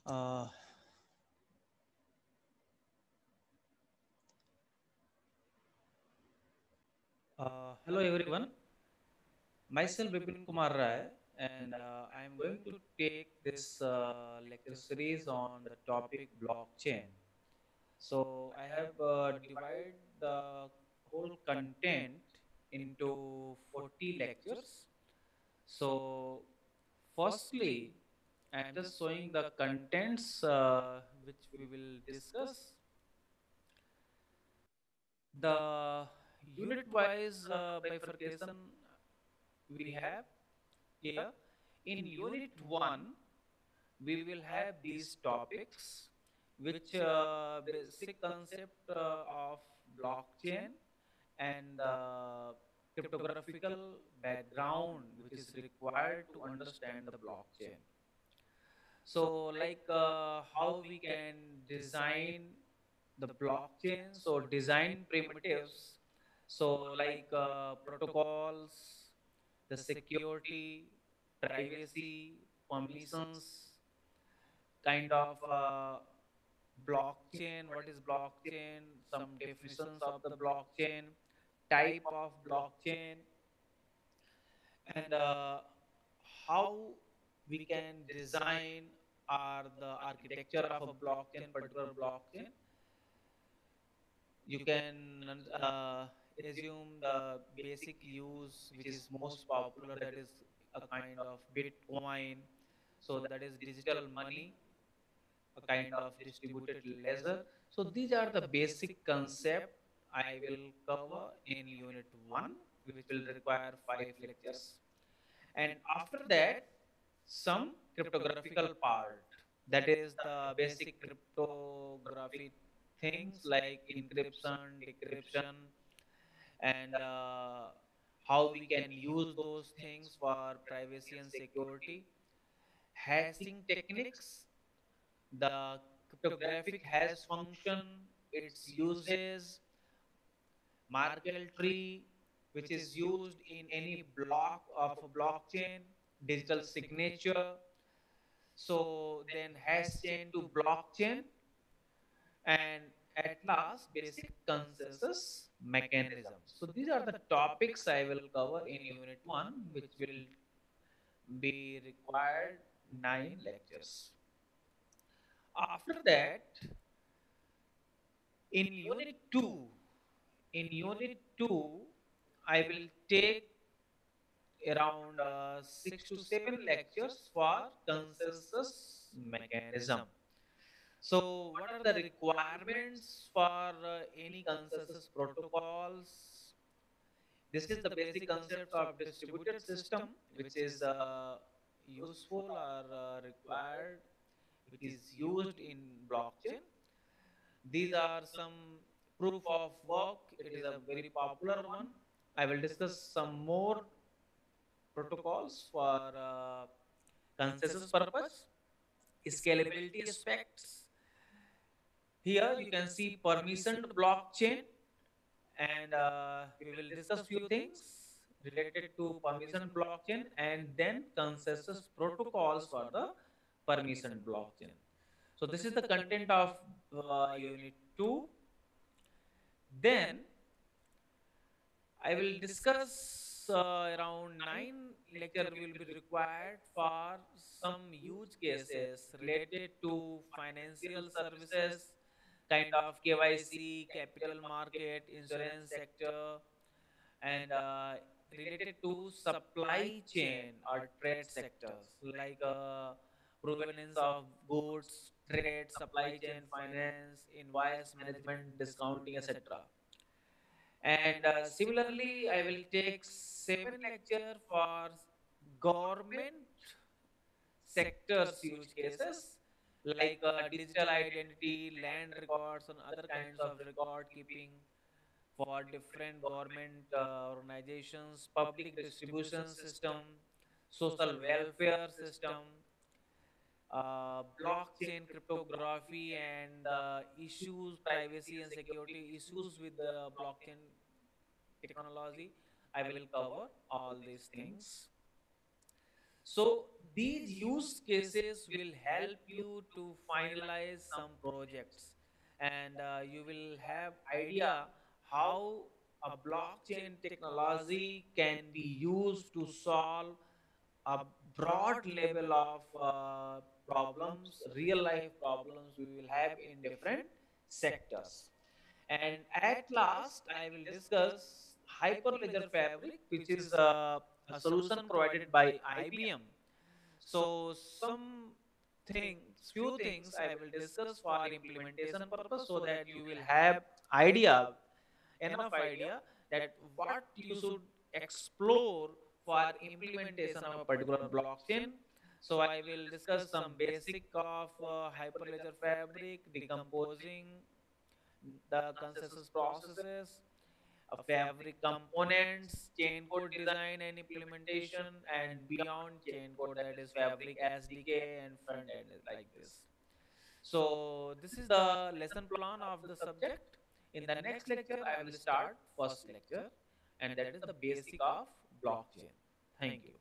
Uh, Hello everyone. Myself Bipin Kumar Rai, and I am going to take this lecture series on the topic blockchain. So I have divided the whole content into 40 lectures. So firstly, I am just showing the contents which we will discuss. The unit-wise bifurcation we have here. In unit 1, we will have these topics, which basic concept of blockchain and the cryptographical background which is required to understand the blockchain. So, like how we can design the blockchain, so design primitives, so like protocols, the security, privacy, permissions, kind of blockchain, what is blockchain, some definitions of the blockchain, type of blockchain, and how we can design or the architecture of a blockchain, particular blockchain. You can assume the basic use which is most popular, that is a kind of Bitcoin. So that is digital money, a kind of distributed ledger. So these are the basic concept I will cover in unit 1, which will require 5 lectures. And after that, some cryptographical part, that is the basic cryptography things like encryption, decryption, and how we can use those things for privacy and security, hashing techniques, the cryptographic hash function, its uses, Merkle tree, which is used in any block of a blockchain, digital signature, so then hash chain to blockchain, and at last basic consensus mechanism. So these are the topics I will cover in unit 1, which will be required 9 lectures. After that, in unit 2, in unit 2, I will take around 6 to 7 lectures for consensus mechanism. So, what are the requirements for any consensus protocols? This is the basic concept of distributed system, which is useful or required, which is used in blockchain. These are some proof of work. It is a very popular one. I will discuss some more protocols for consensus purpose, scalability aspects. Here you can see permissioned blockchain, and we will discuss few things related to permission blockchain and then consensus protocols for the permission blockchain. So this is the content of unit 2. Then I will discuss around 9 lecture will be required for some use cases related to financial services, kind of KYC, capital market, insurance sector, and related to supply chain or trade sectors like provenance of goods, trade, supply chain, finance, invoice management, discounting, etc. And similarly, I will take 7 lecture for government sectors use cases like digital identity, land records, and other kinds of record keeping for different government organizations, public distribution system, social welfare system, blockchain cryptography, and the issues, privacy and security issues with the blockchain technology. I will cover all these things. So These use cases will help you to finalize some projects, and you will have idea how a blockchain technology can be used to solve a broad level of problems, real life problems we will have in different sectors. And at last, I will discuss Hyperledger Fabric, which is a solution provided by IBM. So, few things I will discuss for implementation purpose so that you will have idea, enough idea that what you should explore for implementation of a particular blockchain. So I will discuss some basic of Hyperledger Fabric, decomposing the consensus processes, fabric components, chain code design and implementation, and beyond chain code, that is fabric SDK and front end is like this. So this is the lesson plan of the subject. In the next lecture, I will start first lecture, and that is the basic of blockchain. Thank you.